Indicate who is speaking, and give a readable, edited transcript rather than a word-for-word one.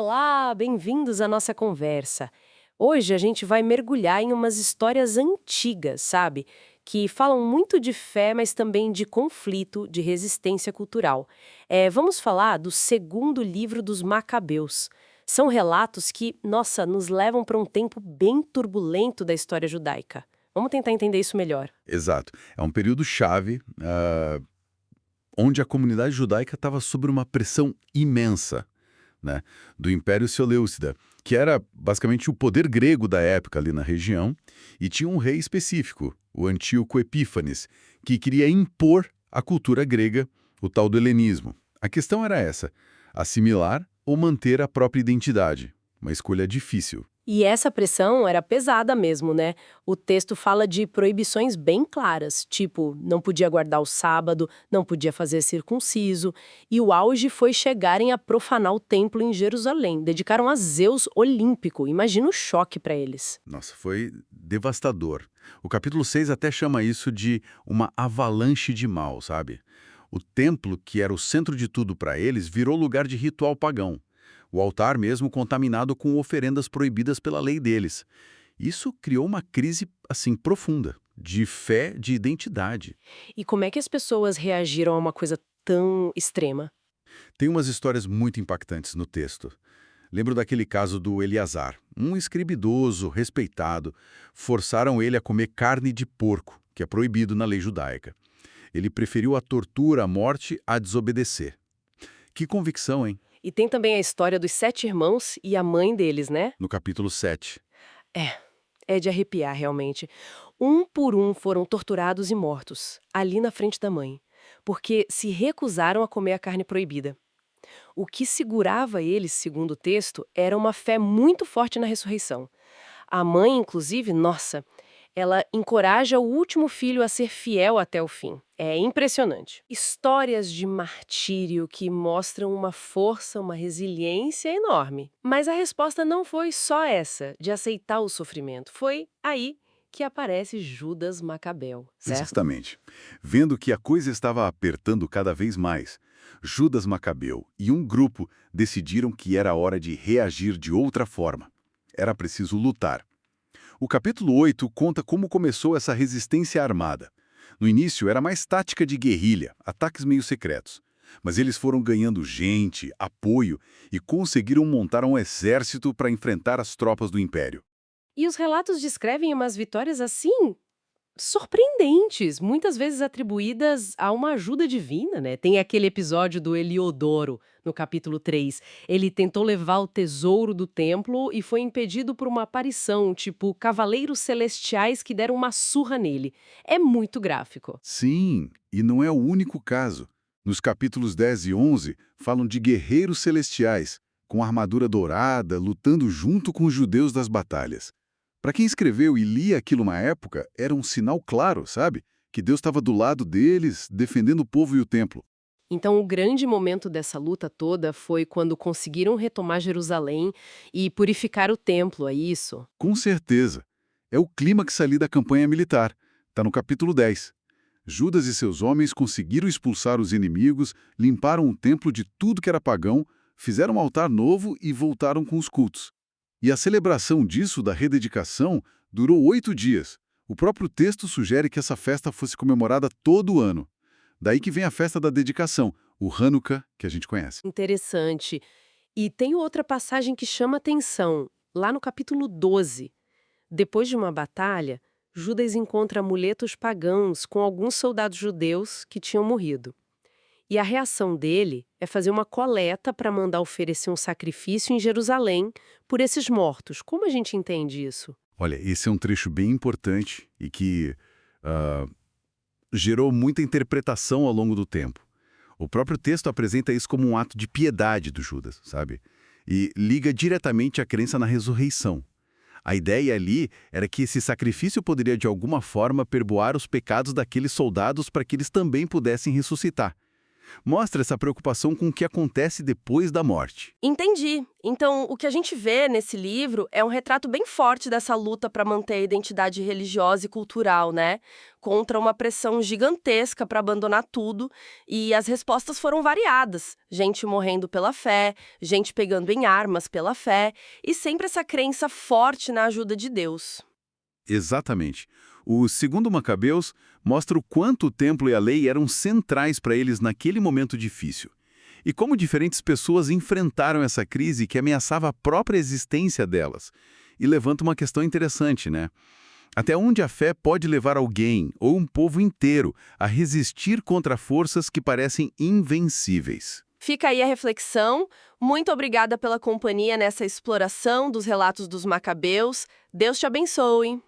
Speaker 1: Olá, bem-vindos à nossa conversa. Hoje a gente vai mergulhar em umas histórias antigas, sabe? Que falam muito de fé, mas também de conflito, de resistência cultural. Vamos falar do segundo livro dos Macabeus. São relatos que, nossa, nos levam para um tempo bem turbulento da história judaica. Vamos tentar entender isso melhor.
Speaker 2: Exato. É um período chave, onde a comunidade judaica estava sob uma pressão imensa, né, do Império Seleucida, que era basicamente o poder grego da época ali na região, e tinha um rei específico, o Antíoco Epífanes, que queria impor a cultura grega, o tal do helenismo. A questão era essa: assimilar ou manter a própria identidade. Uma escolha difícil.
Speaker 1: E essa pressão era pesada mesmo, né? O texto fala de proibições bem claras, tipo, não podia guardar o sábado, não podia fazer circunciso, e o auge foi chegarem a profanar o templo em Jerusalém. Dedicaram a Zeus olímpico. Imagina o choque para eles.
Speaker 2: Nossa, foi devastador. O capítulo 6 até chama isso de uma avalanche de mal, sabe? O templo, que era o centro de tudo para eles, virou lugar de ritual pagão. O altar mesmo contaminado com oferendas proibidas pela lei deles. Isso criou uma crise, assim, profunda, de fé, de identidade.
Speaker 1: E como é que as pessoas reagiram a uma coisa tão extrema?
Speaker 2: Tem umas histórias muito impactantes no texto. Lembro daquele caso do Eleazar, um escriba idoso, respeitado. Forçaram ele a comer carne de porco, que é proibido na lei judaica. Ele preferiu a tortura, a morte, a desobedecer. Que convicção, hein?
Speaker 1: E tem também a história dos 7 irmãos e a mãe deles, né?
Speaker 2: No capítulo 7.
Speaker 1: É, é de arrepiar realmente. Um por um foram torturados e mortos, ali na frente da mãe, porque se recusaram a comer a carne proibida. O que segurava eles, segundo o texto, era uma fé muito forte na ressurreição. A mãe, inclusive, nossa, ela encoraja o último filho a ser fiel até o fim. É impressionante. Histórias de martírio que mostram uma força, uma resiliência enorme. Mas a resposta não foi só essa, de aceitar o sofrimento. Foi aí que aparece Judas Macabeu, certo?
Speaker 2: Exatamente. Vendo que a coisa estava apertando cada vez mais, Judas Macabeu e um grupo decidiram que era hora de reagir de outra forma. Era preciso lutar. O capítulo 8 conta como começou essa resistência armada. No início era mais tática de guerrilha, ataques meio secretos. Mas eles foram ganhando gente, apoio e conseguiram montar um exército para enfrentar as tropas do Império.
Speaker 1: E os relatos descrevem umas vitórias assim surpreendentes, muitas vezes atribuídas a uma ajuda divina, né? Tem aquele episódio do Heliodoro, no capítulo 3. Ele tentou levar o tesouro do templo e foi impedido por uma aparição, tipo cavaleiros celestiais que deram uma surra nele. É muito gráfico.
Speaker 2: Sim, e não é o único caso. Nos capítulos 10 e 11, falam de guerreiros celestiais, com armadura dourada, lutando junto com os judeus das batalhas. Para quem escreveu e lia aquilo na época, era um sinal claro, sabe? Que Deus estava do lado deles, defendendo o povo e o templo.
Speaker 1: Então, o grande momento dessa luta toda foi quando conseguiram retomar Jerusalém e purificar o templo, é isso?
Speaker 2: Com certeza. É o clímax ali da campanha militar. Está no capítulo 10. Judas e seus homens conseguiram expulsar os inimigos, limparam o templo de tudo que era pagão, fizeram um altar novo e voltaram com os cultos. E a celebração disso, da rededicação, durou 8 dias. O próprio texto sugere que essa festa fosse comemorada todo ano. Daí que vem a festa da dedicação, o Hanukkah, que a gente conhece.
Speaker 1: Interessante. E tem outra passagem que chama atenção, lá no capítulo 12. Depois de uma batalha, Judas encontra amuletos pagãos com alguns soldados judeus que tinham morrido. E a reação dele é fazer uma coleta para mandar oferecer um sacrifício em Jerusalém por esses mortos. Como a gente entende isso?
Speaker 2: Olha, esse é um trecho bem importante e que ah, gerou muita interpretação ao longo do tempo. O próprio texto apresenta isso como um ato de piedade do Judas, sabe? E liga diretamente à crença na ressurreição. A ideia ali era que esse sacrifício poderia de alguma forma perdoar os pecados daqueles soldados para que eles também pudessem ressuscitar. Mostra essa preocupação com o que acontece depois da morte.
Speaker 1: Entendi. Então, o que a gente vê nesse livro é um retrato bem forte dessa luta para manter a identidade religiosa e cultural, né? Contra uma pressão gigantesca para abandonar tudo. E as respostas foram variadas. Gente morrendo pela fé, gente pegando em armas pela fé, e sempre essa crença forte na ajuda de Deus.
Speaker 2: Exatamente. O segundo Macabeus mostra o quanto o templo e a lei eram centrais para eles naquele momento difícil. E como diferentes pessoas enfrentaram essa crise que ameaçava a própria existência delas. E levanta uma questão interessante, né? Até onde a fé pode levar alguém, ou um povo inteiro, a resistir contra forças que parecem invencíveis?
Speaker 1: Fica aí a reflexão. Muito obrigada pela companhia nessa exploração dos relatos dos Macabeus. Deus te abençoe.